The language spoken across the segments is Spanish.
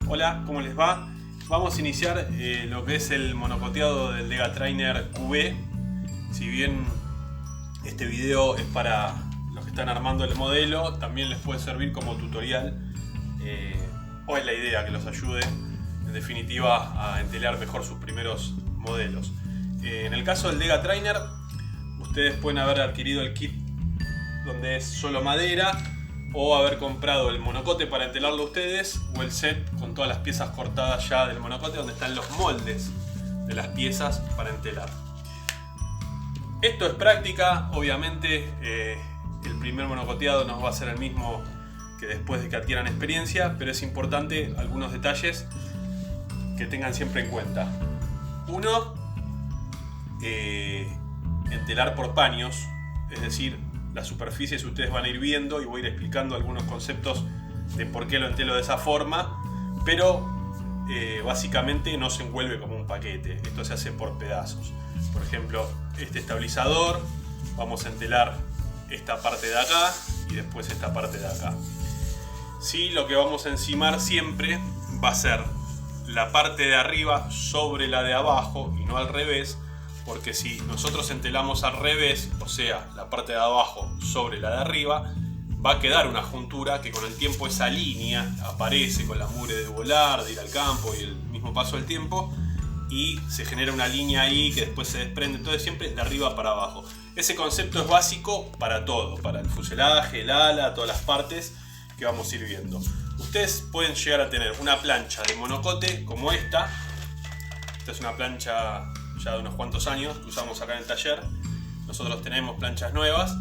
Hola, ¿cómo les va? Vamos a iniciar lo que es el monocoteado del Dega Trainer QB. Si bien este video es para los que están armando el modelo, también les puede servir como tutorial o es la idea que los ayude en definitiva a entelar mejor sus primeros modelos. En el caso del Dega Trainer, ustedes pueden haber adquirido el kit donde es solo madera, o haber comprado el monocote para entelarlo ustedes, o el set con todas las piezas cortadas ya del monocote donde están los moldes de las piezas para entelar. Esto es práctica, obviamente el primer monocoteado no va a ser el mismo que después de que adquieran experiencia, pero es importante algunos detalles que tengan siempre en cuenta. Uno, entelar por paños, es decir, las superficies ustedes van a ir viendo y voy a ir explicando algunos conceptos de por qué lo entelo de esa forma, pero básicamente no se envuelve como un paquete, esto se hace por pedazos. Por ejemplo, este estabilizador, vamos a entelar esta parte de acá y después esta parte de acá. Sí, lo que vamos a encimar siempre va a ser la parte de arriba sobre la de abajo y no al revés, porque si nosotros entelamos al revés, o sea, la parte de abajo sobre la de arriba, va a quedar una juntura que con el tiempo esa línea aparece con la mugre de volar, de ir al campo y el mismo paso del tiempo, y se genera una línea ahí que después se desprende, entonces siempre de arriba para abajo. Ese concepto es básico para todo, para el fuselaje, el ala, todas las partes que vamos a ir viendo. Ustedes pueden llegar a tener una plancha de monocote como esta. Esta es una plancha ya de unos cuantos años que usamos acá en el taller. Nosotros tenemos planchas nuevas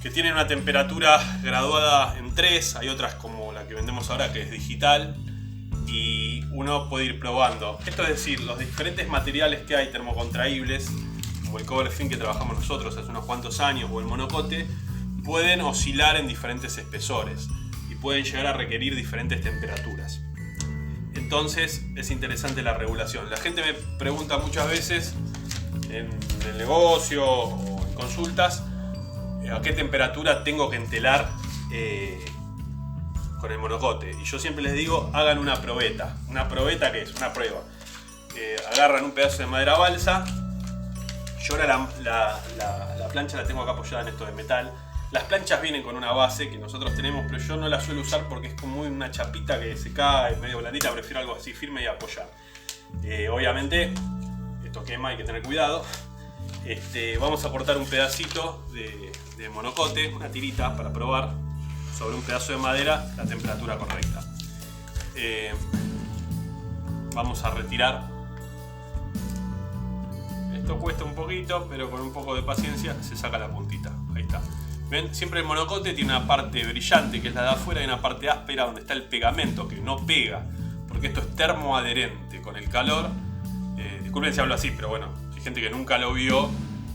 que tienen una temperatura graduada en 3, hay otras como la que vendemos ahora que es digital, y uno puede ir probando. Esto es decir, los diferentes materiales que hay termocontraíbles, como el cover film que trabajamos nosotros hace unos cuantos años, o el monocote, pueden oscilar en diferentes espesores y pueden llegar a requerir diferentes temperaturas. Entonces es interesante la regulación. La gente me pregunta muchas veces en el negocio o en consultas a qué temperatura tengo que entelar con el monocote. Y yo siempre les digo, hagan una probeta. ¿Una probeta qué es? Una prueba. Agarran un pedazo de madera balsa. Yo ahora la plancha la tengo acá apoyada en esto de metal. Las planchas vienen con una base que nosotros tenemos, pero yo no la suelo usar porque es como una chapita que se cae, medio blandita. Prefiero algo así firme y apoyar. Obviamente, esto quema, hay que tener cuidado. Vamos a cortar un pedacito de monocote, una tirita para probar sobre un pedazo de madera la temperatura correcta. Vamos a retirar. Esto cuesta un poquito, pero con un poco de paciencia se saca la puntita. Ahí está. ¿Ven? Siempre el monocote tiene una parte brillante que es la de afuera y una parte áspera donde está el pegamento que no pega, porque esto es termoadherente con el calor. Disculpen si hablo así, pero bueno, hay gente que nunca lo vio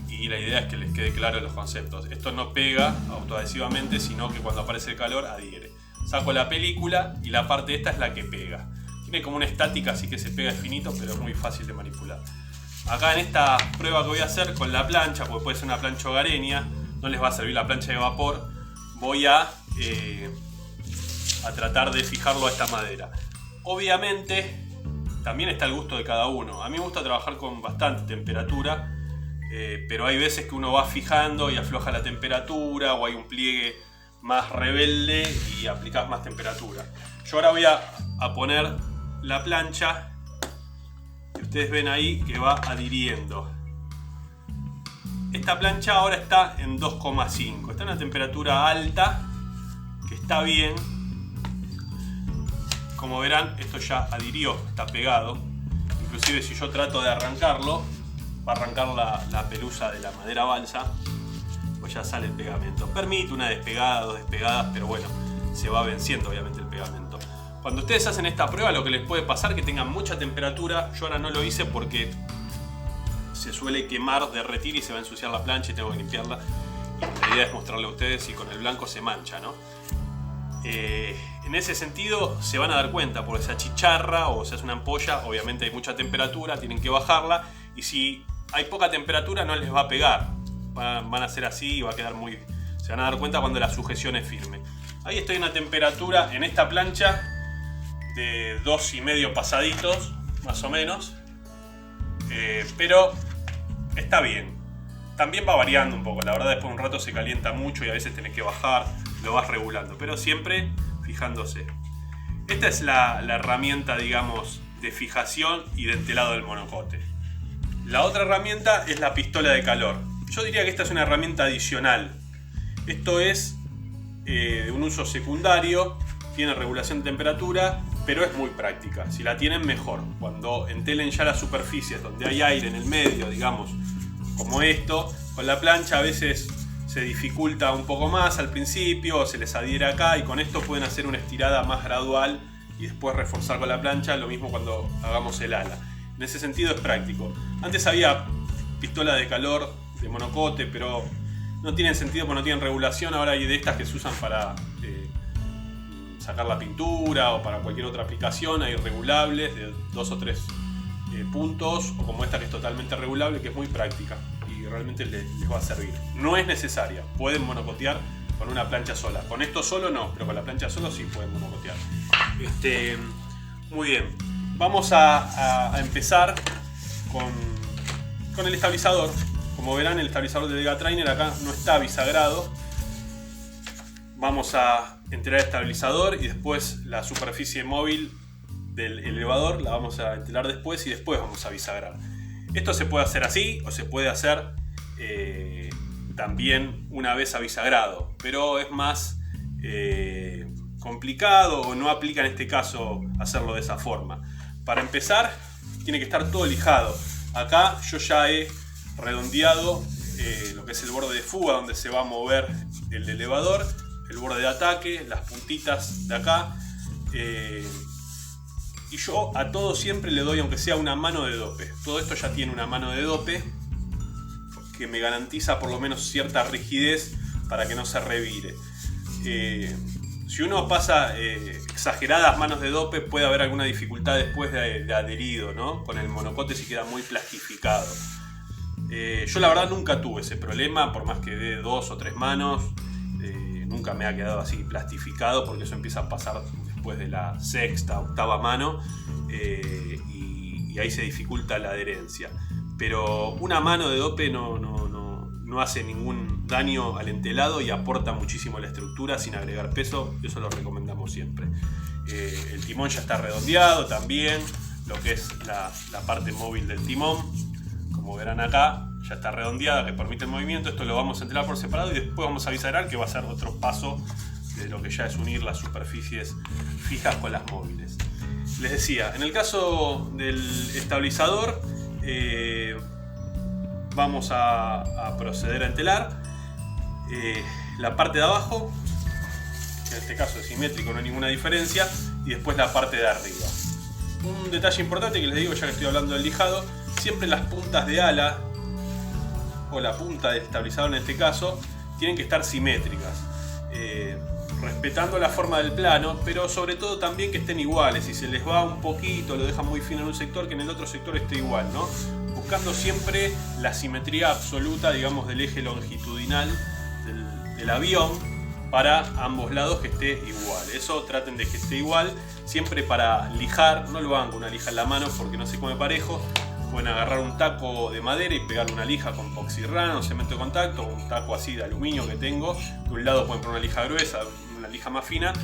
y la idea es que les quede claro los conceptos. Esto no pega autoadhesivamente, sino que cuando aparece el calor adhiere. Saco la película y la parte esta es la que pega. Tiene como una estática, así que se pega finito, pero es muy fácil de manipular. Acá en esta prueba que voy a hacer con la plancha, porque puede ser una plancha hogareña, no les va a servir la plancha de vapor, voy a tratar de fijarlo a esta madera. Obviamente también está el gusto de cada uno. A mí me gusta trabajar con bastante temperatura, pero hay veces que uno va fijando y afloja la temperatura, o hay un pliegue más rebelde y aplicás más temperatura. Yo ahora voy a poner la plancha que ustedes ven ahí que va adhiriendo. Esta plancha ahora está en 2,5. Está en una temperatura alta, que está bien. Como verán, esto ya adhirió, está pegado. Inclusive si yo trato de arrancarlo, va a arrancar la pelusa de la madera balsa, pues ya sale el pegamento. Permite una despegada, dos despegadas, pero bueno, se va venciendo obviamente el pegamento. Cuando ustedes hacen esta prueba, lo que les puede pasar es que tengan mucha temperatura. Yo ahora no lo hice porque se suele quemar, derretir y se va a ensuciar la plancha y tengo que limpiarla. Y la idea es mostrarle a ustedes y con el blanco se mancha, ¿no? En ese sentido se van a dar cuenta, porque se achicharra o se hace una ampolla, obviamente hay mucha temperatura, tienen que bajarla, y si hay poca temperatura no les va a pegar, van a ser así y va a quedar muy... Se van a dar cuenta cuando la sujeción es firme. Ahí estoy en una temperatura en esta plancha de 2,5 pasaditos, más o menos. Pero está bien. También va variando un poco. La verdad, después de un rato se calienta mucho y a veces tenés que bajar. Lo vas regulando. Pero siempre fijándose. Esta es la herramienta, digamos, de fijación y de entelado del monocote. La otra herramienta es la pistola de calor. Yo diría que esta es una herramienta adicional. Esto es de un uso secundario. Tiene regulación de temperatura, pero es muy práctica. Si la tienen, mejor. Cuando entelen ya las superficies donde hay aire en el medio, digamos, como esto, con la plancha a veces se dificulta un poco más al principio, o se les adhiere acá, y con esto pueden hacer una estirada más gradual y después reforzar con la plancha, lo mismo cuando hagamos el ala. En ese sentido es práctico. Antes había pistola de calor de monocote, pero no tienen sentido porque no tienen regulación. Ahora hay de estas que se usan para sacar la pintura o para cualquier otra aplicación. Hay regulables de 2 o 3 puntos, o como esta que es totalmente regulable, que es muy práctica y realmente les va a servir. No es necesaria, pueden monocotear con una plancha sola. Con esto solo no, pero con la plancha solo sí pueden monocotear. Muy bien, vamos a empezar con el estabilizador. Como verán, el estabilizador de Dega Trainer acá no está bisagrado. Vamos a entelar el estabilizador y después la superficie móvil del elevador la vamos a entelar después y después vamos a bisagrar. Esto se puede hacer así o se puede hacer también una vez abisagrado, pero es más complicado o no aplica en este caso hacerlo de esa forma. Para empezar, tiene que estar todo lijado. Acá yo ya he redondeado lo que es el borde de fuga donde se va a mover el elevador, el borde de ataque, las puntitas de acá, y yo a todo siempre le doy aunque sea una mano de dope. Todo esto ya tiene una mano de dope que me garantiza por lo menos cierta rigidez para que no se revire. Si uno pasa exageradas manos de dope, puede haber alguna dificultad después de adherido, ¿no? Con el monocote si queda muy plastificado. Yo la verdad nunca tuve ese problema, por más que dé 2 o 3 manos, nunca me ha quedado así plastificado, porque eso empieza a pasar después de la 6ª, 8ª mano, y ahí se dificulta la adherencia. Pero una mano de dope no hace ningún daño al entelado y aporta muchísimo a la estructura sin agregar peso. Eso lo recomendamos siempre. El timón ya está redondeado también, lo que es la parte móvil del timón, como verán acá, ya está redondeada, que permite el movimiento. Esto lo vamos a entelar por separado y después vamos a bisagrar, que va a ser otro paso de lo que ya es unir las superficies fijas con las móviles. Les decía, en el caso del estabilizador, vamos a proceder a entelar la parte de abajo, que en este caso es simétrico, no hay ninguna diferencia, y después la parte de arriba. Un detalle importante que les digo, ya que estoy hablando del lijado: siempre las puntas de ala, o la punta del estabilizador en este caso, tienen que estar simétricas, respetando la forma del plano, pero sobre todo también que estén iguales. Si se les va un poquito, lo dejan muy fino en un sector, que en el otro sector esté igual, ¿no? Buscando siempre la simetría absoluta, digamos, del eje longitudinal del avión para ambos lados, que esté igual. Eso traten de que esté igual. Siempre para lijar, no lo hagan con una lija en la mano porque no se come parejo. Pueden agarrar un taco de madera y pegarle una lija con poxirrano o cemento de contacto, o un taco así de aluminio que tengo. De un lado pueden poner una lija gruesa, una lija más fina,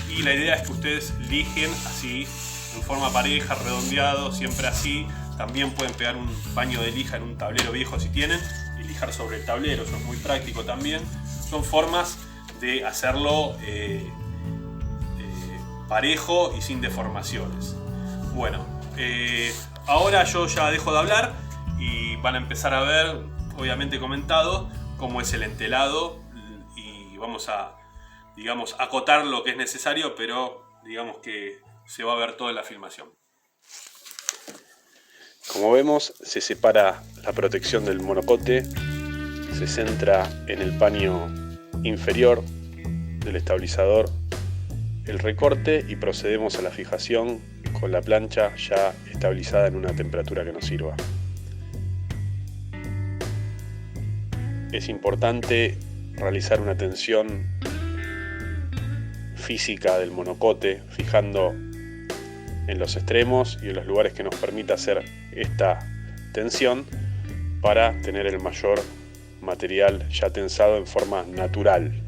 y la idea es que ustedes lijen así, en forma pareja, redondeado, siempre así. También pueden pegar un paño de lija en un tablero viejo si tienen y lijar sobre el tablero, eso es muy práctico también. Son formas de hacerlo parejo y sin deformaciones. Bueno, ahora yo ya dejo de hablar y van a empezar a ver, obviamente comentado, cómo es el entelado, y vamos a, digamos, acotar lo que es necesario, pero digamos que se va a ver toda la filmación. Como vemos, se separa la protección del monocote, se centra en el paño inferior del estabilizador el recorte y procedemos a la fijación con la plancha ya estabilizada en una temperatura que nos sirva. Es importante realizar una tensión física del monocote, fijando en los extremos y en los lugares que nos permita hacer esta tensión para tener el mayor material ya tensado en forma natural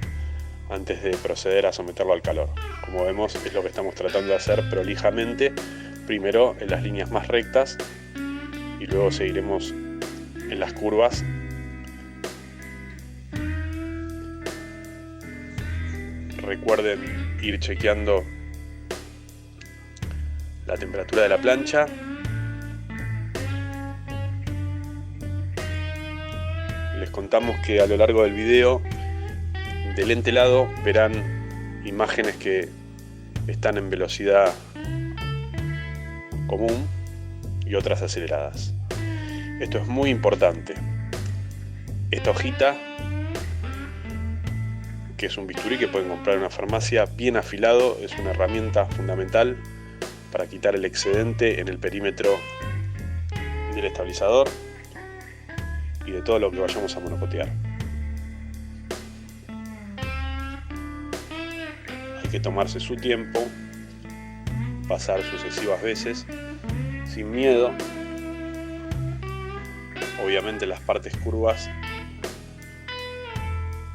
antes de proceder a someterlo al calor. Como vemos, es lo que estamos tratando de hacer prolijamente, primero en las líneas más rectas y luego seguiremos en las curvas. Recuerden ir chequeando la temperatura de la plancha. Les contamos que a lo largo del video del entelado verán imágenes que están en velocidad común y otras aceleradas. Esto es muy importante. Esta hojita, que es un bisturí que pueden comprar en una farmacia, bien afilado, es una herramienta fundamental para quitar el excedente en el perímetro del estabilizador y de todo lo que vayamos a monocotear. Hay que tomarse su tiempo, pasar sucesivas veces sin miedo. Obviamente las partes curvas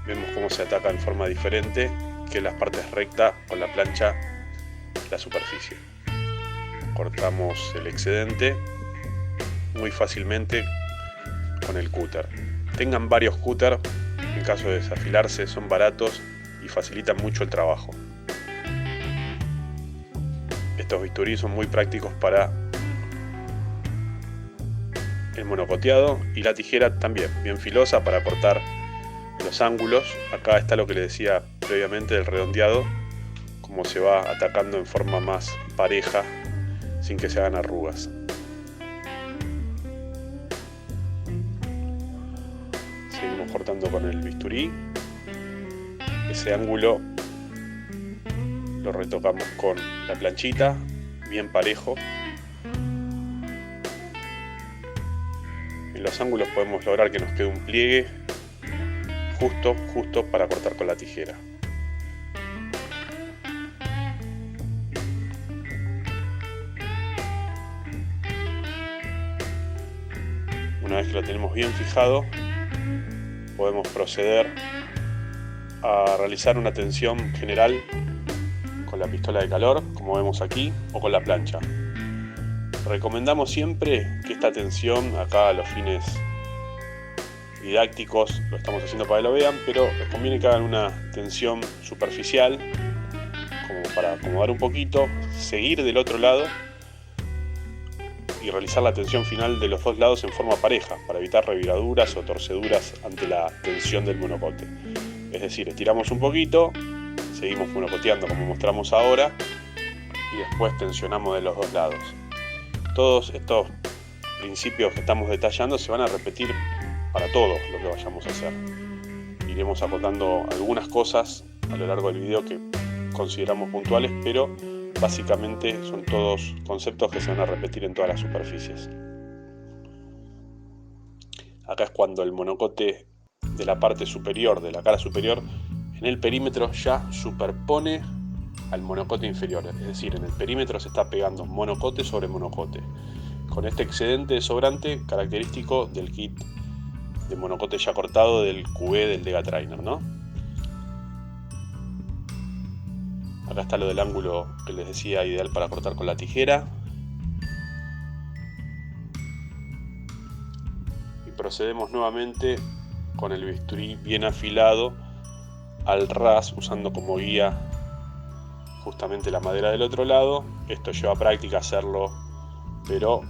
vemos cómo se ataca en forma diferente que las partes rectas con la plancha, la superficie. Cortamos el excedente muy fácilmente con el cúter. Tengan varios cúter, en caso de desafilarse son baratos y facilitan mucho el trabajo. Estos bisturí son muy prácticos para el monocoteado y la tijera también, bien filosa para cortar los ángulos. Acá está lo que les decía previamente del redondeado, como se va atacando en forma más pareja sin que se hagan arrugas. Seguimos cortando con el bisturí. Ese ángulo lo retocamos con la planchita, bien parejo. En los ángulos podemos lograr que nos quede un pliegue justo para cortar con la tijera. Una vez que lo tenemos bien fijado, podemos proceder a realizar una tensión general con la pistola de calor, como vemos aquí, o con la plancha. Recomendamos siempre que esta tensión, acá a los fines didácticos, lo estamos haciendo para que lo vean, pero les conviene que hagan una tensión superficial, como para acomodar un poquito, seguir del otro lado y realizar la tensión final de los dos lados en forma pareja, para evitar reviraduras o torceduras ante la tensión del monocote. Es decir, estiramos un poquito, seguimos monocoteando como mostramos ahora y después tensionamos de los dos lados. Todos estos principios que estamos detallando se van a repetir para todo lo que vayamos a hacer. Iremos acotando algunas cosas a lo largo del video que consideramos puntuales, pero básicamente son todos conceptos que se van a repetir en todas las superficies. Acá es cuando el monocote de la parte superior, de la cara superior, en el perímetro ya superpone al monocote inferior. Es decir, en el perímetro se está pegando monocote sobre monocote, con este excedente sobrante característico del kit de monocote ya cortado del QB del Dega Trainer, ¿no? Acá está lo del ángulo que les decía, ideal para cortar con la tijera. Y procedemos nuevamente con el bisturí bien afilado al ras, usando como guía justamente la madera del otro lado. Esto lleva práctica hacerlo, pero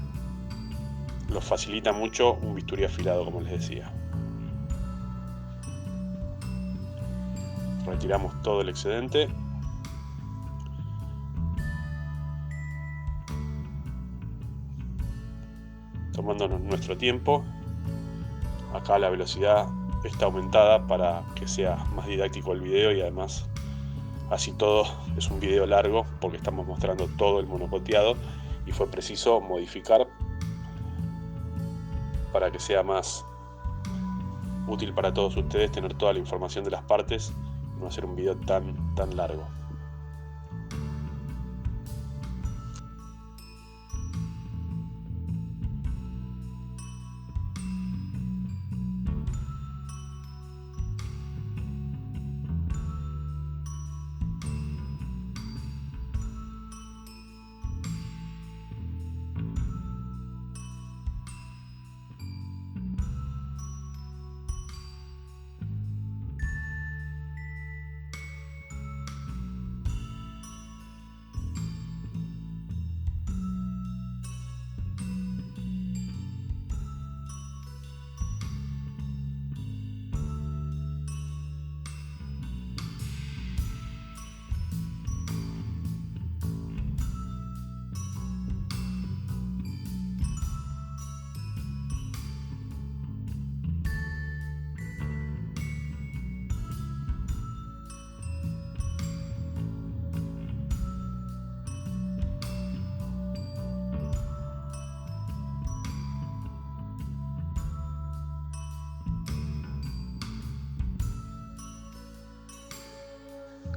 lo facilita mucho un bisturí afilado, como les decía. Retiramos todo el excedente. Tomándonos nuestro tiempo. Acá la velocidad está aumentada para que sea más didáctico el video y además así todo es un video largo porque estamos mostrando todo el monocoteado y fue preciso modificar para que sea más útil para todos ustedes tener toda la información de las partes y no hacer un video tan largo.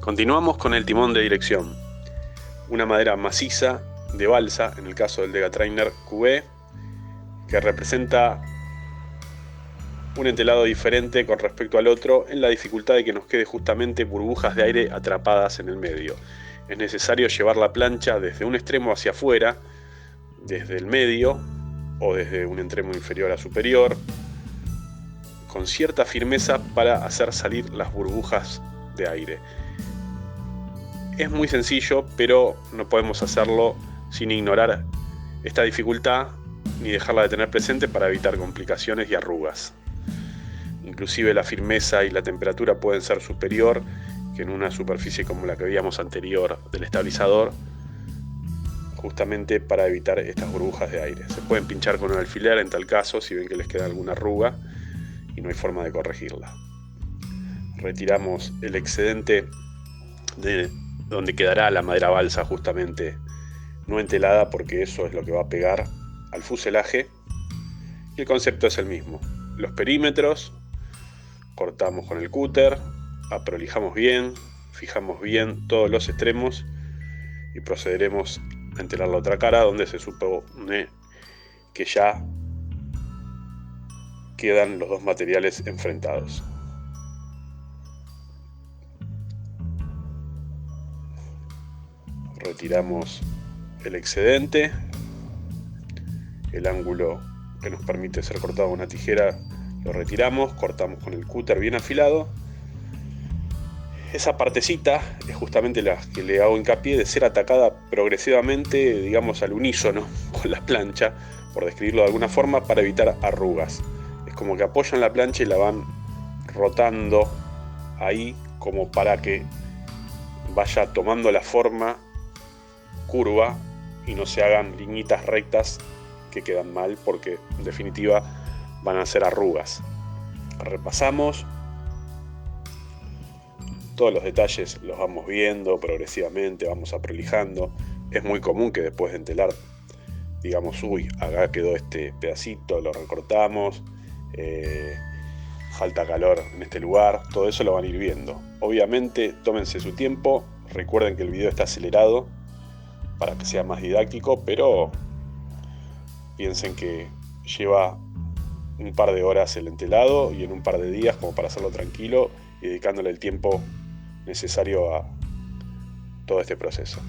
Continuamos con el timón de dirección. Una madera maciza de balsa, en el caso del Dega Trainer QB, que representa un entelado diferente con respecto al otro en la dificultad de que nos quede justamente burbujas de aire atrapadas en el medio. Es necesario llevar la plancha desde un extremo hacia afuera, desde el medio o desde un extremo inferior a superior, con cierta firmeza para hacer salir las burbujas de aire. Es muy sencillo, pero no podemos hacerlo sin ignorar esta dificultad ni dejarla de tener presente para evitar complicaciones y arrugas. Inclusive la firmeza y la temperatura pueden ser superior que en una superficie como la que veíamos anterior del estabilizador, justamente para evitar estas burbujas de aire. Se pueden pinchar con un alfiler en tal caso si ven que les queda alguna arruga y no hay forma de corregirla. Retiramos el excedente de donde quedará la madera balsa justamente no entelada, porque eso es lo que va a pegar al fuselaje, y el concepto es el mismo. Los perímetros cortamos con el cúter, aprolijamos bien, fijamos bien todos los extremos y procederemos a entelar la otra cara, donde se supone que ya quedan los dos materiales enfrentados. Retiramos el excedente, el ángulo que nos permite ser cortado con una tijera lo retiramos, cortamos con el cúter bien afilado. Esa partecita es justamente la que le hago hincapié de ser atacada progresivamente, digamos al unísono con la plancha, por describirlo de alguna forma, para evitar arrugas. Es como que apoyan la plancha y la van rotando ahí como para que vaya tomando la forma curva y no se hagan liñitas rectas que quedan mal, porque en definitiva van a ser arrugas. Repasamos todos los detalles, los vamos viendo progresivamente, vamos aprolijando. Es muy común que después de entelar digamos, uy, acá quedó este pedacito, lo recortamos, falta calor en este lugar. Todo eso lo van a ir viendo. Obviamente tómense su tiempo, recuerden que el video está acelerado para que sea más didáctico, pero piensen que lleva un par de horas el entelado y en un par de días como para hacerlo tranquilo y dedicándole el tiempo necesario a todo este proceso.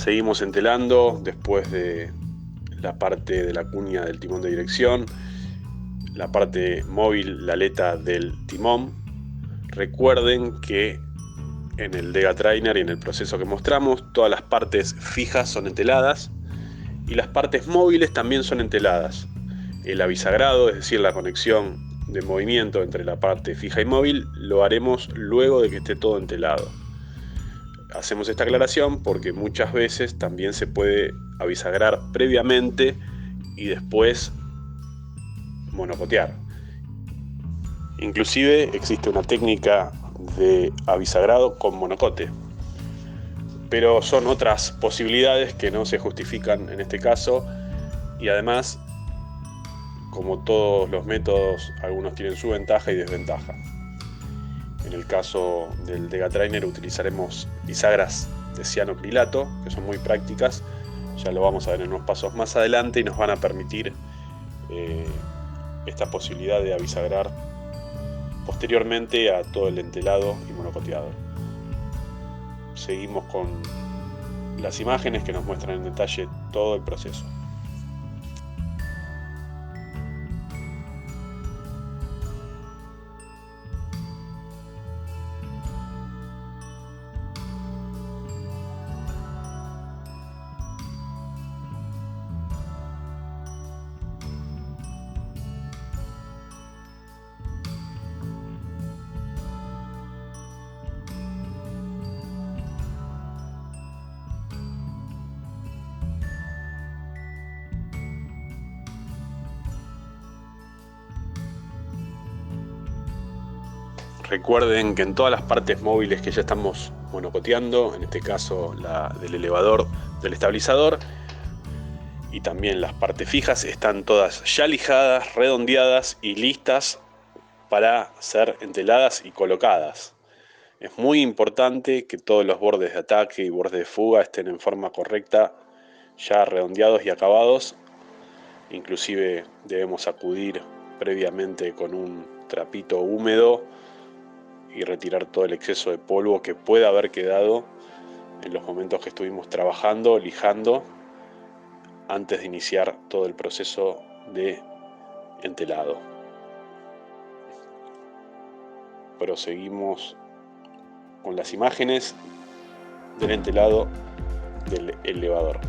Seguimos entelando después de la parte de la cuña del timón de dirección, la parte móvil, la aleta del timón. Recuerden que en el Dega Trainer y en el proceso que mostramos, todas las partes fijas son enteladas y las partes móviles también son enteladas. El avisagrado, es decir, la conexión de movimiento entre la parte fija y móvil, lo haremos luego de que esté todo entelado. Hacemos esta aclaración porque muchas veces también se puede avisagrar previamente y después monocotear. Inclusive existe una técnica de avisagrado con monocote, pero son otras posibilidades que no se justifican en este caso, y además, como todos los métodos, algunos tienen su ventaja y desventaja. En el caso del Dega Trainer utilizaremos bisagras de cianocrilato, que son muy prácticas, ya lo vamos a ver en unos pasos más adelante, y nos van a permitir esta posibilidad de avisagrar posteriormente a todo el entelado y monocoteado. Seguimos con las imágenes que nos muestran en detalle todo el proceso. Recuerden que en todas las partes móviles que ya estamos monocoteando, en este caso la del elevador, del estabilizador, y también las partes fijas, están todas ya lijadas, redondeadas y listas para ser enteladas y colocadas. Es muy importante que todos los bordes de ataque y bordes de fuga estén en forma correcta, ya redondeados y acabados. Inclusive debemos acudir previamente con un trapito húmedo y retirar todo el exceso de polvo que pueda haber quedado en los momentos que estuvimos trabajando, lijando, antes de iniciar todo el proceso de entelado. Proseguimos con las imágenes del entelado del elevador.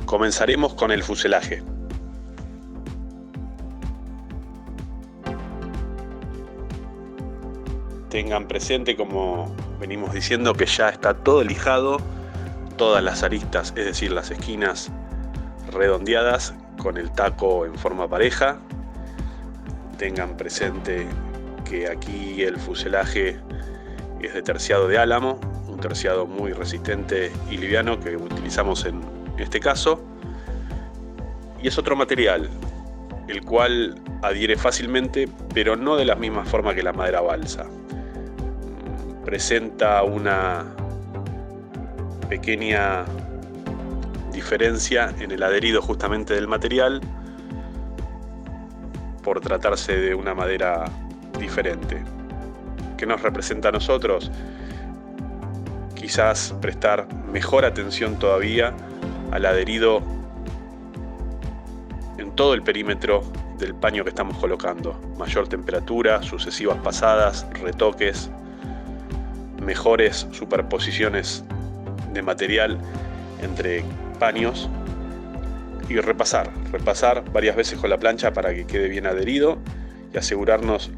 Comenzaremos con el fuselaje. Tengan presente, como venimos diciendo, que ya está todo lijado, todas las aristas, es decir, las esquinas redondeadas con el taco en forma pareja. Tengan presente que aquí el fuselaje es de terciado de álamo, un terciado muy resistente y liviano que utilizamos en este caso, y es otro material el cual adhiere fácilmente, pero no de la misma forma que la madera balsa. presenta una pequeña diferencia en el adherido justamente del material por tratarse de una madera diferente. ¿Qué nos representa a nosotros? Quizás prestar mejor atención todavía al adherido en todo el perímetro del paño que estamos colocando. Mayor temperatura, sucesivas pasadas, retoques, mejores superposiciones de material entre paños y repasar varias veces con la plancha para que quede bien adherido y asegurarnos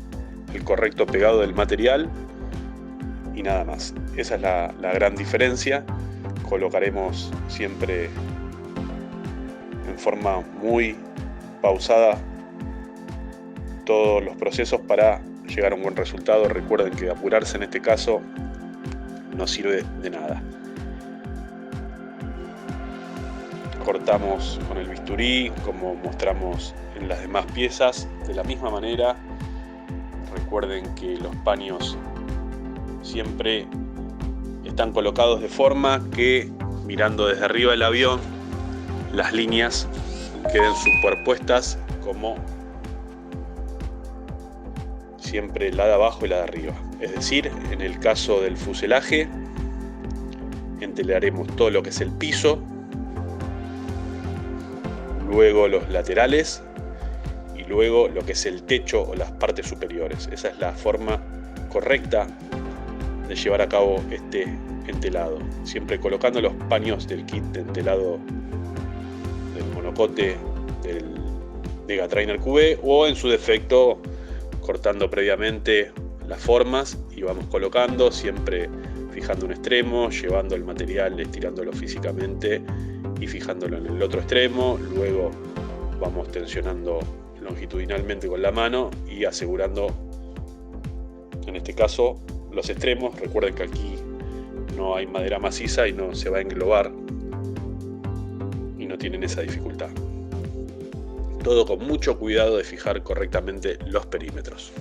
el correcto pegado del material y nada más. Esa es la gran diferencia. Colocaremos siempre en forma muy pausada todos los procesos para llegar a un buen resultado. Recuerden que apurarse en este caso no sirve de nada. Cortamos con el bisturí como mostramos en las demás piezas de la misma manera. Recuerden que los paños siempre están colocados de forma que, mirando desde arriba del avión, las líneas queden superpuestas como siempre la de abajo y la de arriba. Es decir, en el caso del fuselaje entelaremos todo lo que es el piso, luego los laterales y luego lo que es el techo o las partes superiores. Esa es la forma correcta de llevar a cabo este entelado, siempre colocando los paños del kit de entelado del monocote del Dega Trainer QB o en su defecto cortando previamente las formas y vamos colocando, siempre fijando un extremo, llevando el material, estirándolo físicamente y fijándolo en el otro extremo. Luego vamos tensionando longitudinalmente con la mano y asegurando, en este caso, los extremos. Recuerden que aquí no hay madera maciza y no se va a englobar y no tienen esa dificultad. Todo con mucho cuidado de fijar correctamente los perímetros.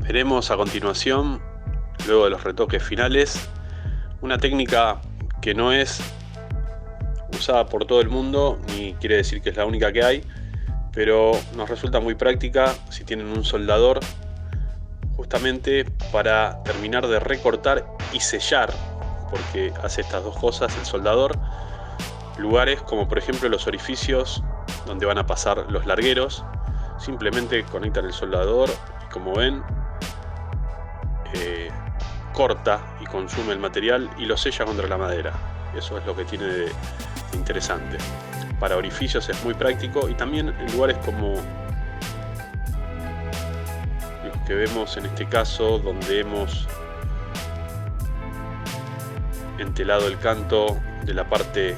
Veremos a continuación, luego de los retoques finales, una técnica que no es usada por todo el mundo, ni quiere decir que es la única que hay, pero nos resulta muy práctica si tienen un soldador, justamente para terminar de recortar y sellar, porque hace estas dos cosas el soldador, lugares como por ejemplo los orificios donde van a pasar los largueros. Simplemente conectan el soldador y, como ven, corta y consume el material y lo sella contra la madera. Eso es lo que tiene de interesante. Para orificios es muy práctico, y también en lugares como los que vemos en este caso, donde hemos entelado el canto de la parte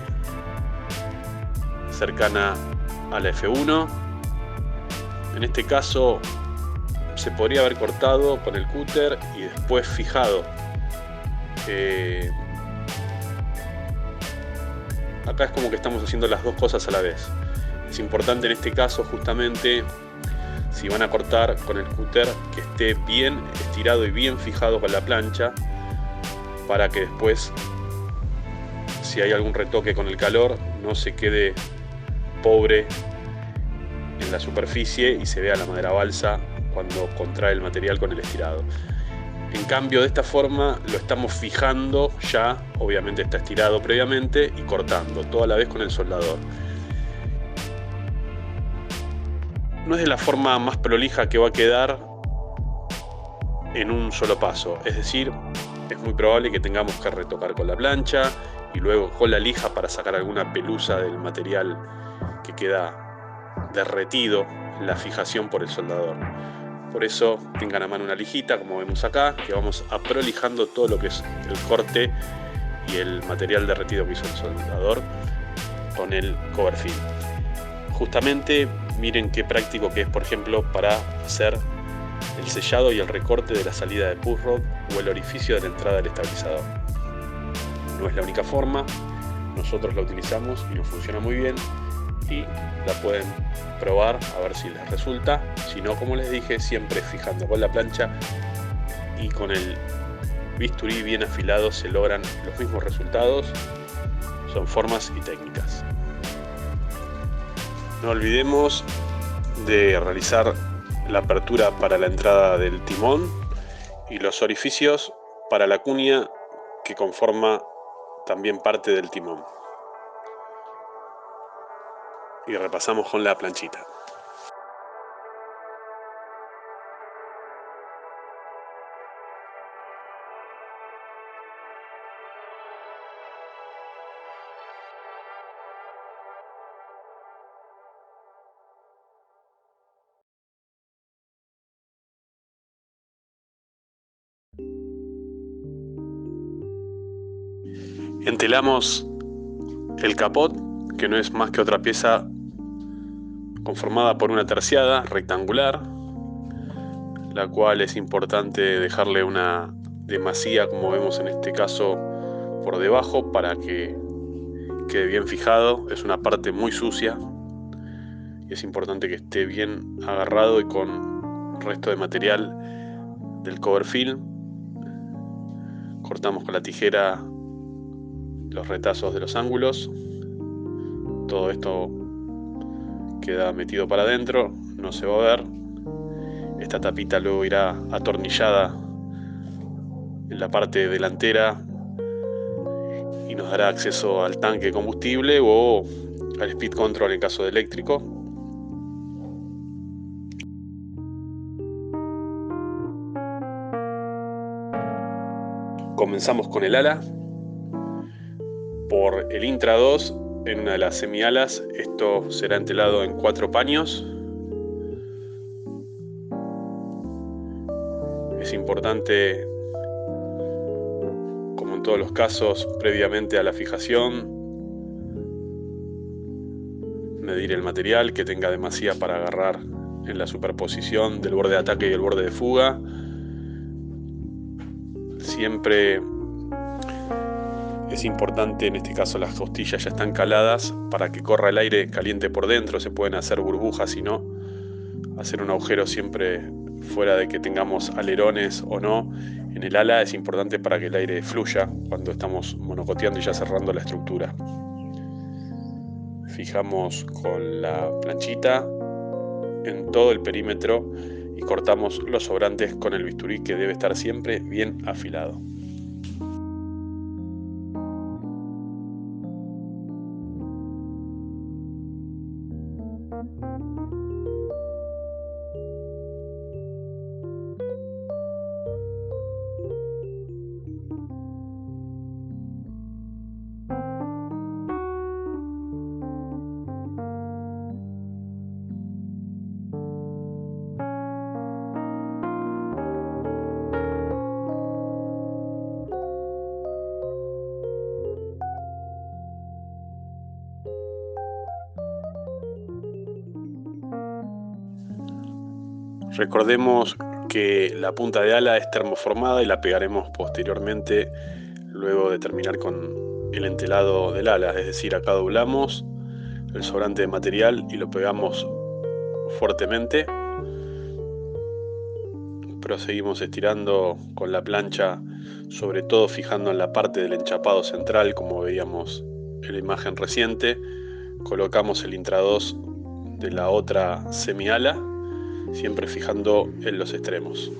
cercana a la F1. En este caso se podría haber cortado con el cúter y después fijado. Acá es como que estamos haciendo las dos cosas a la vez. Es importante en este caso, justamente, si van a cortar con el cúter, que esté bien estirado y bien fijado con la plancha, para que después, si hay algún retoque con el calor, no se quede pobre en la superficie y se vea la madera balsa cuando contrae el material con el estirado. En cambio, de esta forma lo estamos fijando ya, obviamente está estirado previamente, y cortando toda la vez con el soldador. No es de la forma más prolija que va a quedar en un solo paso, es decir, es muy probable que tengamos que retocar con la plancha y luego con la lija para sacar alguna pelusa del material que queda derretido en la fijación por el soldador. Por eso tengan a mano una lijita, como vemos acá, que vamos a prolijando todo lo que es el corte y el material derretido que hizo el soldador con el cover film. Justamente miren qué práctico que es, por ejemplo, para hacer el sellado y el recorte de la salida de push rod o el orificio de la entrada del estabilizador. No es la única forma, nosotros la utilizamos y nos funciona muy bien, y la pueden probar a ver si les resulta. Si no, como les dije, siempre fijando con la plancha y con el bisturí bien afilado se logran los mismos resultados. Son formas y técnicas. No olvidemos de realizar la apertura para la entrada del timón y los orificios para la cuña que conforma también parte del timón. Y repasamos con la planchita. Entelamos el capot, que no es más que otra pieza conformada por una terciada rectangular, la cual es importante dejarle una demasía, como vemos en este caso, por debajo para que quede bien fijado. Es una parte muy sucia y es importante que esté bien agarrado y con resto de material del cover film. Cortamos con la tijera los retazos de los ángulos. Todo esto queda metido para adentro, no se va a ver. Esta tapita luego irá atornillada en la parte delantera y nos dará acceso al tanque de combustible o al speed control en caso de eléctrico. Comenzamos con el ala. Por el Intra 2, en una de las semialas, esto será entelado en 4 paños. Es importante, como en todos los casos, previamente a la fijación, medir el material, que tenga demasía para agarrar en la superposición del borde de ataque y el borde de fuga. Siempre es importante, en este caso las costillas ya están caladas, para que corra el aire caliente por dentro. Se pueden hacer burbujas, si no, hacer un agujero siempre fuera de que tengamos alerones o no, en el ala es importante para que el aire fluya cuando estamos monocoteando y ya cerrando la estructura. Fijamos con la planchita en todo el perímetro y cortamos los sobrantes con el bisturí, que debe estar siempre bien afilado. Recordemos que la punta de ala es termoformada y la pegaremos posteriormente luego de terminar con el entelado del ala, es decir, acá doblamos el sobrante de material y lo pegamos fuertemente. Proseguimos estirando con la plancha, sobre todo fijando en la parte del enchapado central, como veíamos en la imagen reciente. Colocamos el intrados de la otra semiala, siempre fijando en los extremos.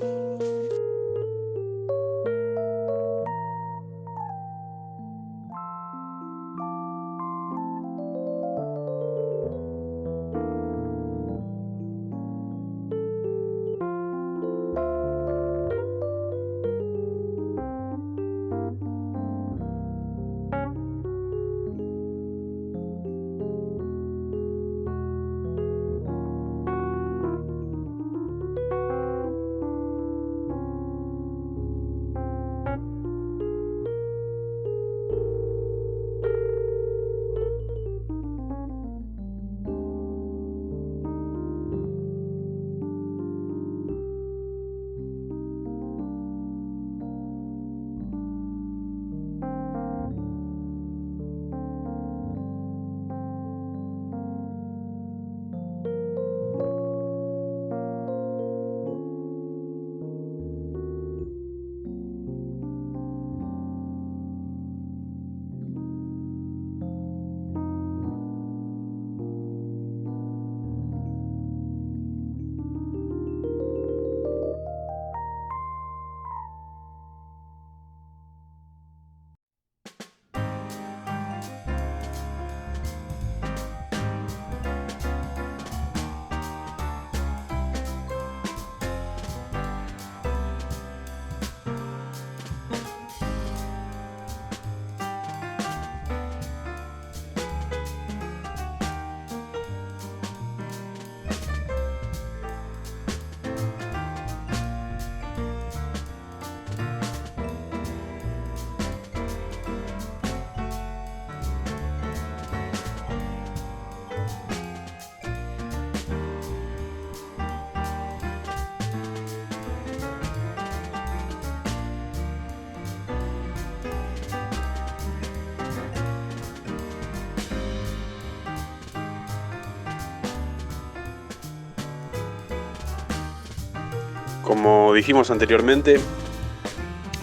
Como dijimos anteriormente,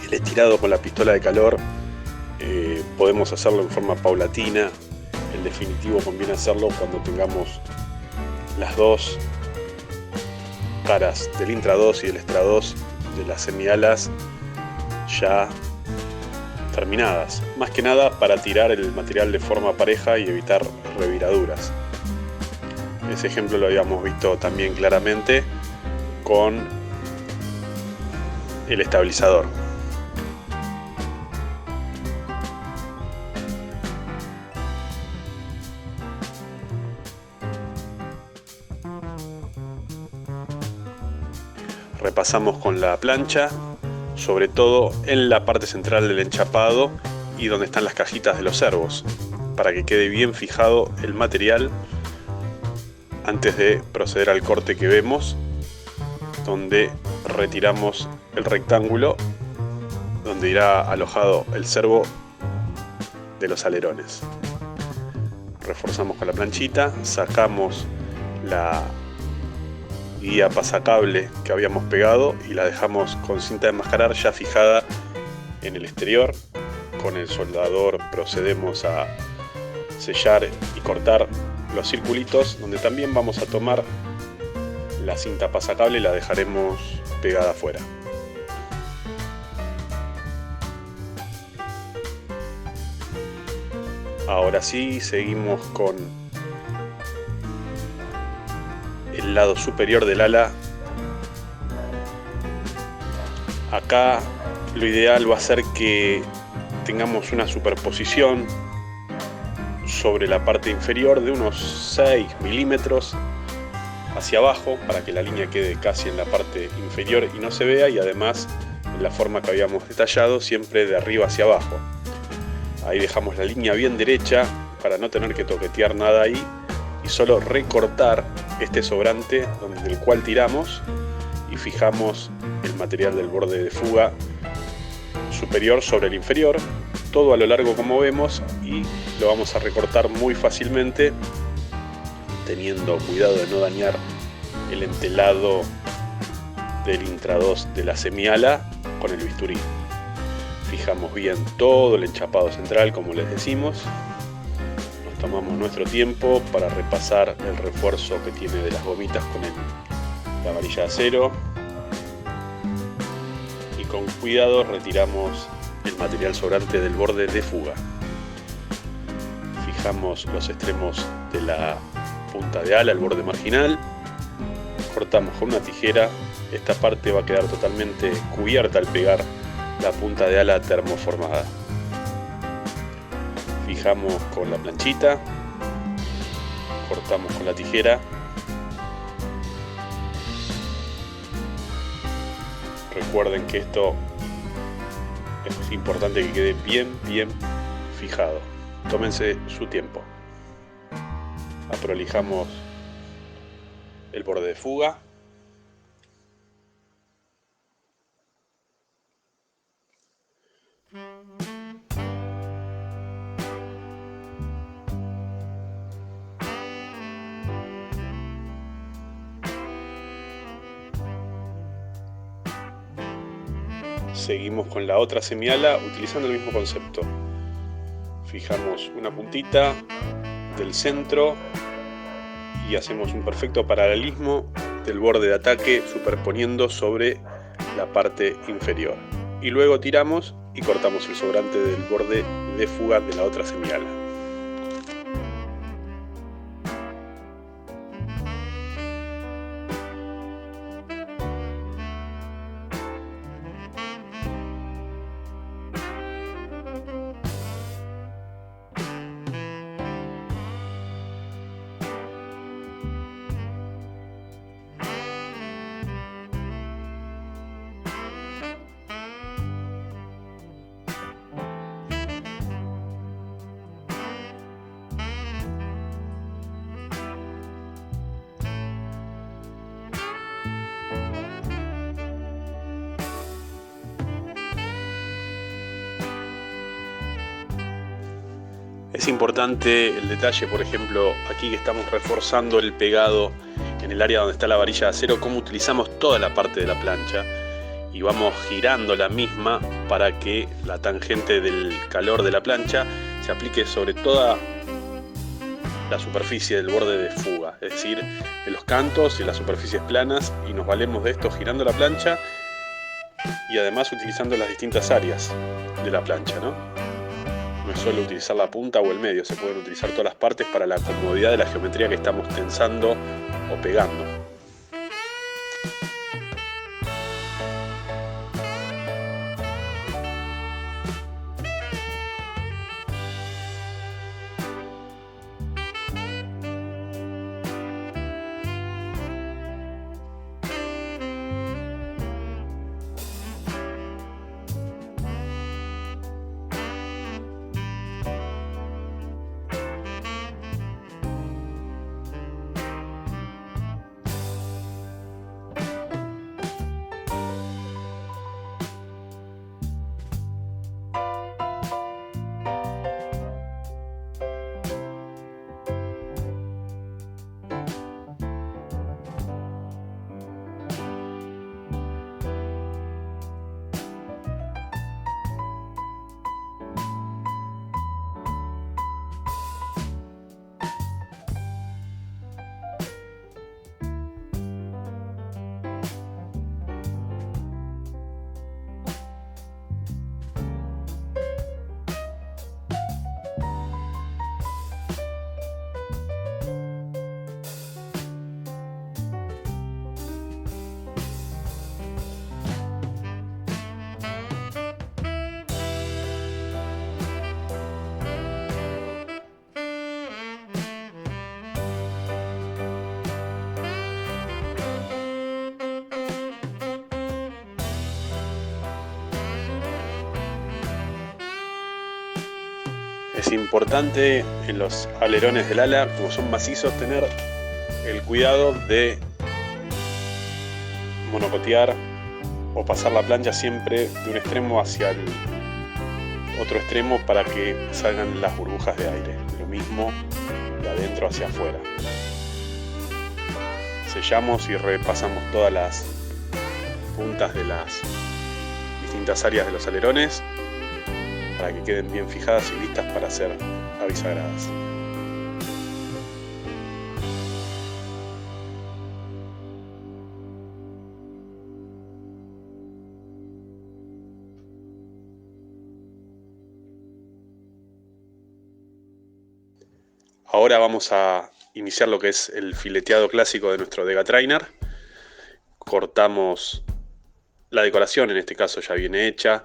el estirado con la pistola de calor podemos hacerlo en forma paulatina. El definitivo conviene hacerlo cuando tengamos las dos caras del intrados y del extrados de las semialas ya terminadas, más que nada para tirar el material de forma pareja y evitar reviraduras. Ese ejemplo lo habíamos visto también claramente con el estabilizador. Repasamos con la plancha, sobre todo en la parte central del enchapado y donde están las cajitas de los servos, para que quede bien fijado el material antes de proceder al corte que vemos, donde retiramos el rectángulo donde irá alojado el servo de los alerones. Reforzamos con la planchita, sacamos la guía pasacable que habíamos pegado y la dejamos con cinta de enmascarar ya fijada en el exterior. Con el soldador procedemos a sellar y cortar los circulitos, donde también vamos a tomar la cinta pasacable y la dejaremos pegada afuera. Ahora sí, seguimos con el lado superior del ala. Acá lo ideal va a ser que tengamos una superposición sobre la parte inferior de unos 6 milímetros hacia abajo, para que la línea quede casi en la parte inferior y no se vea, y además en la forma que habíamos detallado, siempre de arriba hacia abajo. Ahí dejamos la línea bien derecha para no tener que toquetear nada ahí y solo recortar este sobrante del cual tiramos y fijamos el material del borde de fuga superior sobre el inferior, todo a lo largo como vemos, y lo vamos a recortar muy fácilmente, teniendo cuidado de no dañar el entelado del intrados de la semiala con el bisturí. Fijamos bien todo el enchapado central, como les decimos. Nos tomamos nuestro tiempo para repasar el refuerzo que tiene de las gomitas con la varilla de acero. Y con cuidado retiramos el material sobrante del borde de fuga. Fijamos los extremos de la punta de ala, el borde marginal. Cortamos con una tijera. Esta parte va a quedar totalmente cubierta al pegar la punta de ala termoformada. Fijamos con la planchita, cortamos con la tijera. Recuerden que esto es importante que quede bien fijado. Tómense su tiempo. Aprolijamos el borde de fuga. Seguimos con la otra semiala utilizando el mismo concepto. Fijamos una puntita del centro y hacemos un perfecto paralelismo del borde de ataque superponiendo sobre la parte inferior. Y luego tiramos y cortamos el sobrante del borde de fuga de la otra semiala. Es importante el detalle, por ejemplo, aquí que estamos reforzando el pegado en el área donde está la varilla de acero, cómo utilizamos toda la parte de la plancha y vamos girando la misma para que la tangente del calor de la plancha se aplique sobre toda la superficie del borde de fuga, es decir, en los cantos y en las superficies planas, y nos valemos de esto girando la plancha y además utilizando las distintas áreas de la plancha, ¿no? No es solo utilizar la punta o el medio, se pueden utilizar todas las partes para la comodidad de la geometría que estamos tensando o pegando. Es importante en los alerones del ala, como son macizos, tener el cuidado de monocotear o pasar la plancha siempre de un extremo hacia el otro extremo para que salgan las burbujas de aire. Lo mismo de adentro hacia afuera. Sellamos y repasamos todas las puntas de las distintas áreas de los alerones para que queden bien fijadas y listas para ser avisagradas. Ahora vamos a iniciar lo que es el fileteado clásico de nuestro Dega Trainer. Cortamos la decoración, en este caso ya viene hecha.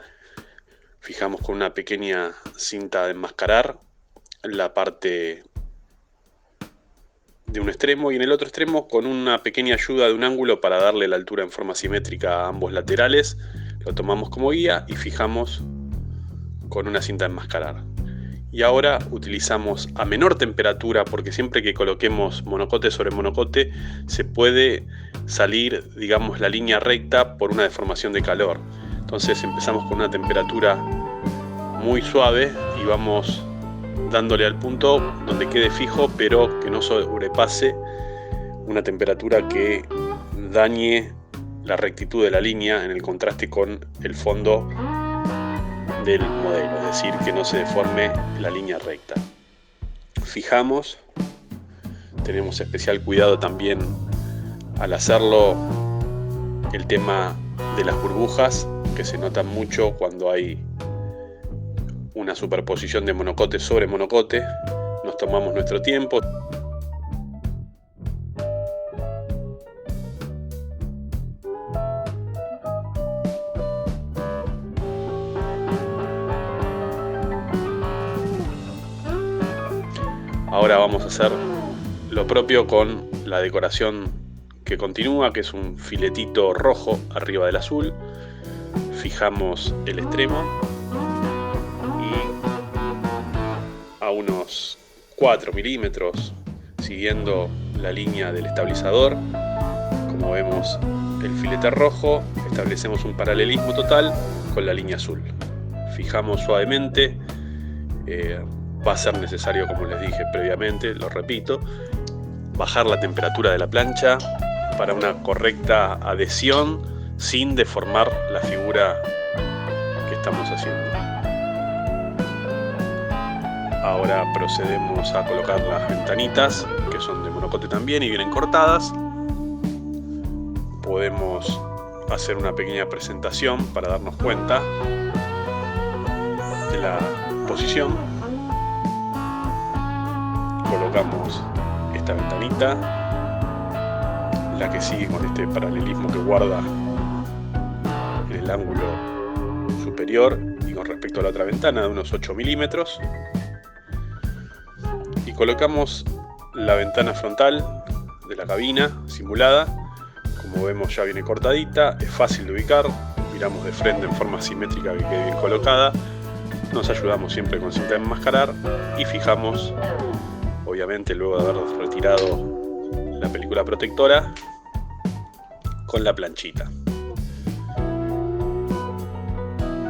Fijamos con una pequeña cinta de enmascarar la parte de un extremo y en el otro extremo con una pequeña ayuda de un ángulo para darle la altura en forma simétrica a ambos laterales. Lo tomamos como guía y fijamos con una cinta de enmascarar. Y ahora utilizamos a menor temperatura, porque siempre que coloquemos monocote sobre monocote se puede salir, digamos, la línea recta por una deformación de calor. Entonces empezamos con una temperatura muy suave y vamos dándole al punto donde quede fijo, pero que no sobrepase una temperatura que dañe la rectitud de la línea en el contraste con el fondo del modelo, es decir, que no se deforme la línea recta. Fijamos, tenemos especial cuidado también al hacerlo, el tema de las burbujas, que se notan mucho cuando hay una superposición de monocote sobre monocote. Nos tomamos nuestro tiempo. Ahora vamos a hacer lo propio con la decoración que continúa, que es un filetito rojo arriba del azul. Fijamos el extremo y a unos 4 milímetros, siguiendo la línea del estabilizador, como vemos el filete rojo, establecemos un paralelismo total con la línea azul. Fijamos suavemente. Va a ser necesario, como les dije previamente, lo repito, bajar la temperatura de la plancha para una correcta adhesión sin deformar la figura que estamos haciendo. Ahora procedemos a colocar las ventanitas, que son de monocote también y vienen cortadas. Podemos hacer una pequeña presentación para darnos cuenta de la posición. Colocamos esta ventanita, la que sigue con este paralelismo que guarda en el ángulo superior y con respecto a la otra ventana de unos 8 milímetros, y colocamos la ventana frontal de la cabina simulada. Como vemos, ya viene cortadita, es fácil de ubicar, miramos de frente en forma simétrica que quede bien colocada, nos ayudamos siempre con cinta de enmascarar y fijamos, obviamente luego de haber retirado la película protectora, con la planchita.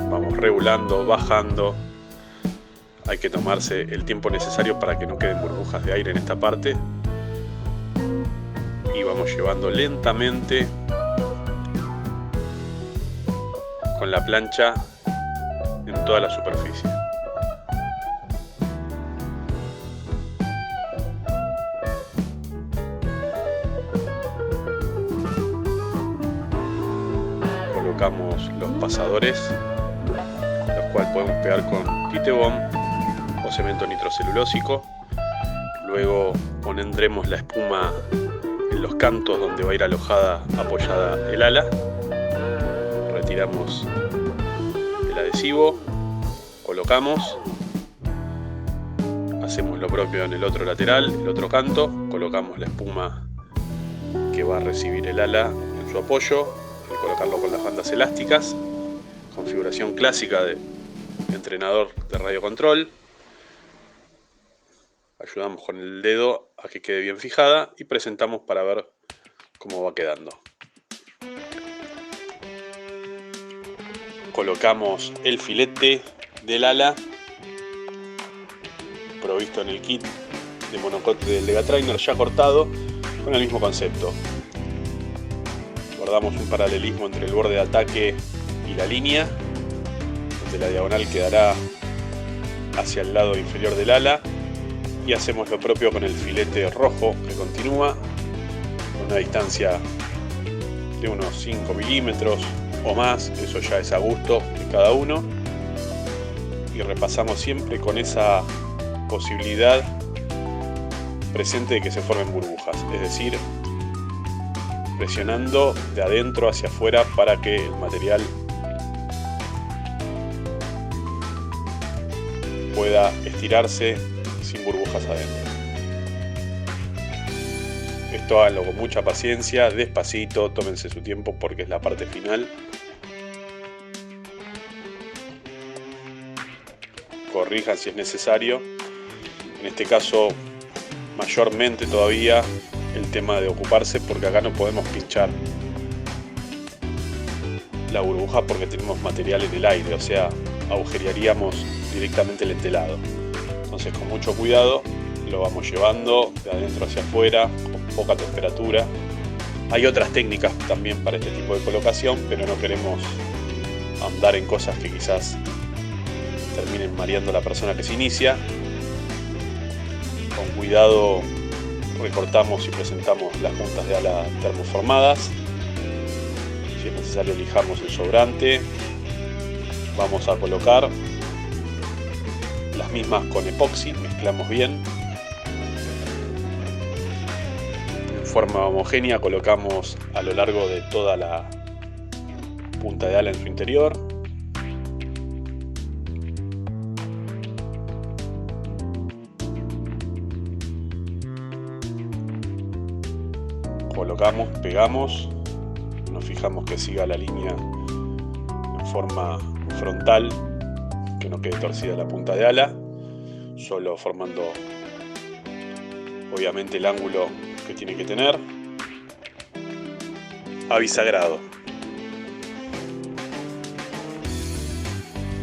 Vamos regulando, bajando. Hay que tomarse el tiempo necesario para que no queden burbujas de aire en esta parte. Y vamos llevando lentamente con la plancha en toda la superficie. Colocamos los pasadores, los cuales podemos pegar con titebond o cemento nitrocelulósico. Luego pondremos la espuma en los cantos donde va a ir alojada, apoyada el ala. Retiramos el adhesivo, colocamos, hacemos lo propio en el otro lateral, el otro canto, colocamos la espuma que va a recibir el ala en su apoyo, al colocarlo con las bandas elásticas, configuración clásica de entrenador de radiocontrol. ayudamos con el dedo a que quede bien fijada y presentamos para ver cómo va quedando. Colocamos el filete del ala provisto en el kit de monocoque del Lega Trainer ya cortado con el mismo concepto. Guardamos un paralelismo entre el borde de ataque y la línea, donde la diagonal quedará hacia el lado inferior del ala, y hacemos lo propio con el filete rojo que continúa con una distancia de unos 5 milímetros o más, eso ya es a gusto de cada uno, y repasamos siempre con esa posibilidad presente de que se formen burbujas, es decir, presionando de adentro hacia afuera para que el material pueda estirarse sin burbujas adentro. Esto háganlo con mucha paciencia, despacito, tómense su tiempo porque es la parte final. Corrijan si es necesario. En este caso, mayormente todavía el tema de ocuparse, porque acá no podemos pinchar la burbuja porque tenemos material en el aire, o sea, agujerearíamos directamente el entelado. Entonces, con mucho cuidado lo vamos llevando de adentro hacia afuera con poca temperatura. Hay otras técnicas también para este tipo de colocación, pero no queremos andar en cosas que quizás terminen mareando a la persona que se inicia. Con cuidado recortamos y presentamos las puntas de ala termoformadas. Si es necesario, lijamos el sobrante. Vamos a colocar las mismas con epoxi, mezclamos bien. En forma homogénea colocamos a lo largo de toda la punta de ala en su interior. Colocamos, pegamos, nos fijamos que siga la línea en forma frontal, que no quede torcida la punta de ala, solo formando obviamente el ángulo que tiene que tener. A bisagrado.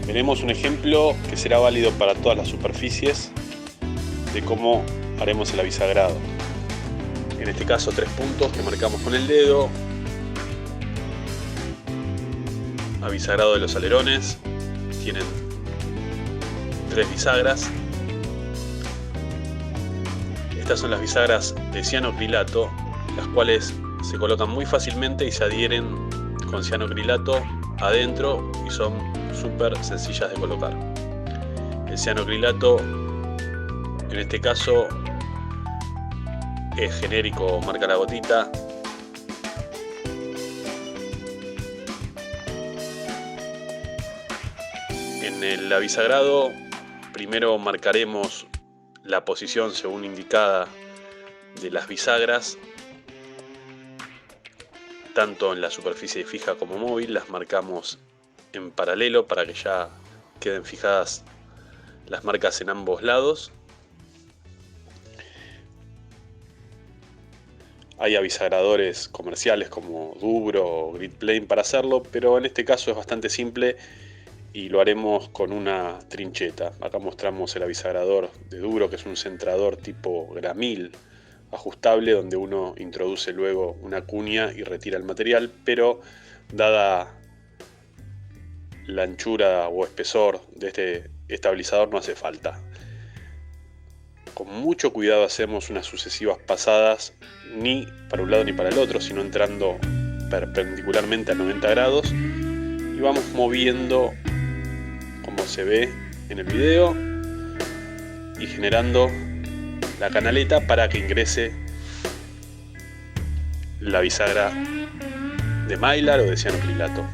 Veremos un ejemplo que será válido para todas las superficies de cómo haremos el abisagrado. En este caso 3 puntos que marcamos con el dedo. Abisagrado de los alerones. Tienen 3 bisagras. Estas son las bisagras de cianocrilato, las cuales se colocan muy fácilmente y se adhieren con cianocrilato adentro y son súper sencillas de colocar. El cianocrilato en este caso es genérico, marca la gotita. En el abisagrado primero marcaremos la posición según indicada de las bisagras, tanto en la superficie fija como móvil. Las marcamos en paralelo para que ya queden fijadas las marcas en ambos lados. Hay abisagradores comerciales como Dubro o Gridplane para hacerlo, pero en este caso es bastante simple y lo haremos con una trincheta. Acá mostramos el abisagrador de Dubro, que es un centrador tipo gramil ajustable, donde uno introduce luego una cuña y retira el material, pero dada la anchura o espesor de este estabilizador no hace falta. Con mucho cuidado hacemos unas sucesivas pasadas, ni para un lado ni para el otro, sino entrando perpendicularmente a 90 grados y vamos moviendo como se ve en el video y generando la canaleta para que ingrese la bisagra de Mylar o de cianocrilato.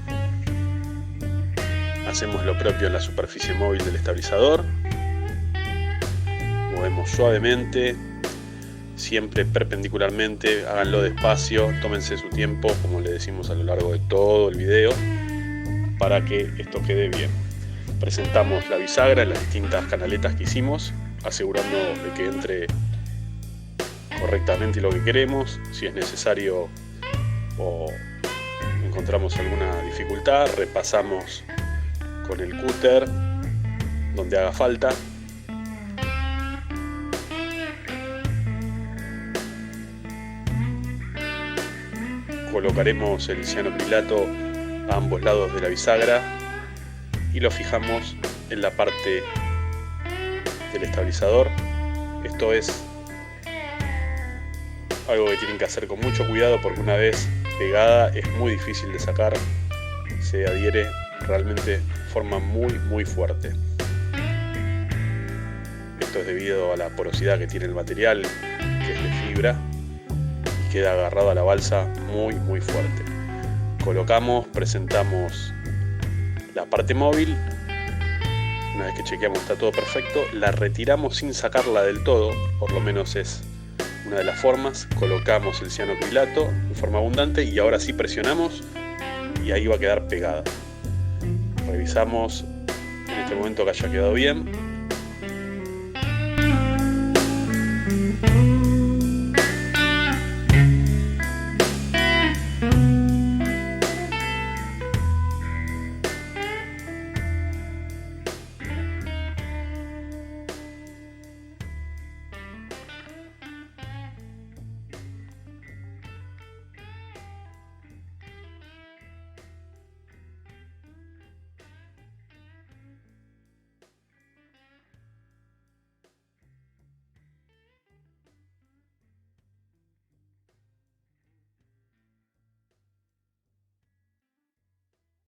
Hacemos lo propio en la superficie móvil del estabilizador. Movemos suavemente, siempre perpendicularmente, háganlo despacio, tómense su tiempo, como le decimos a lo largo de todo el video, para que esto quede bien. Presentamos la bisagra en las distintas canaletas que hicimos asegurando de que entre correctamente lo que queremos. Si es necesario o encontramos alguna dificultad, repasamos con el cúter donde haga falta. Colocaremos el cianocrilato a ambos lados de la bisagra y lo fijamos en la parte del estabilizador. Esto es algo que tienen que hacer con mucho cuidado porque una vez pegada es muy difícil de sacar, se adhiere realmente de forma muy fuerte. Esto es debido a la porosidad que tiene el material, que es de fibra, y queda agarrado a la balsa muy fuerte. Colocamos, presentamos la parte móvil. Una vez que chequeamos está todo perfecto, la retiramos sin sacarla del todo, por lo menos es una de las formas. Colocamos el cianocrilato en forma abundante y ahora sí presionamos y ahí va a quedar pegada. Revisamos en este momento que haya quedado bien.